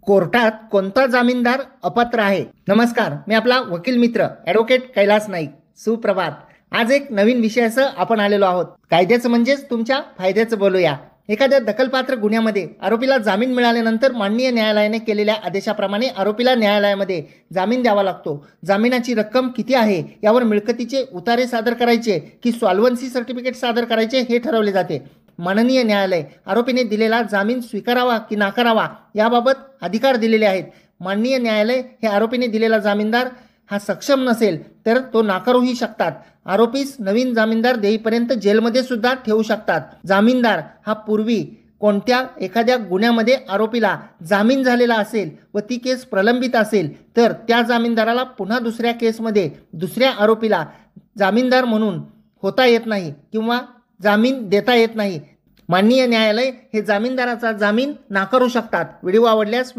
कोर्टात कोणता जामीनदार अपात्र आहे? नमस्कार, मी आपला वकील मित्र ॲडव्होकेट कैलास नाईक. सुप्रभात. आज एक नवीन विषयासह आपण आलेलो आहोत. कायद्याचं म्हणजेच तुमच्या फायद्याचं बोलूया. एखाद्या दखलपात्र गुन्ह्यामध्ये आरोपीला जामीन मिळाल्यानंतर माननीय न्यायालयाने केलेल्या आदेशाप्रमाणे आरोपीला न्यायालयामध्ये जामीन द्यावा लागतो. जामिनाची रक्कम किती आहे यावर मिळकतीचे उतारे सादर करायचे की सॉल्व्हन्सी सर्टिफिकेट सादर करायचे हे ठरवले जाते. माननीय न्यायालय आरोपीने दिलेला जामीन स्वीकारावा की नाकारावा याबाबत अधिकार दिलेले आहेत. माननीय न्यायालय हे आरोपीने दिलेला जामीनदार हा सक्षम नसेल तर तो नाकारूही शकतात. आरोपीस नवीन जामीनदार देईपर्यंत जेलमध्ये सुद्धा ठेवू शकतात. जामीनदार हा पूर्वी कोणत्या एखाद्या गुन्ह्यामध्ये आरोपीला जामीन झालेला असेल व ती केस प्रलंबित असेल तर त्या जामीनदाराला पुन्हा दुसऱ्या केसमध्ये दुसऱ्या आरोपीला जामीनदार म्हणून होता येत नाही किंवा जामीन देता येत नाही. माननीय न्यायालय हे जामीनदाराचा जामीन नाकारू शकतात. व्हिडिओ आवडल्यास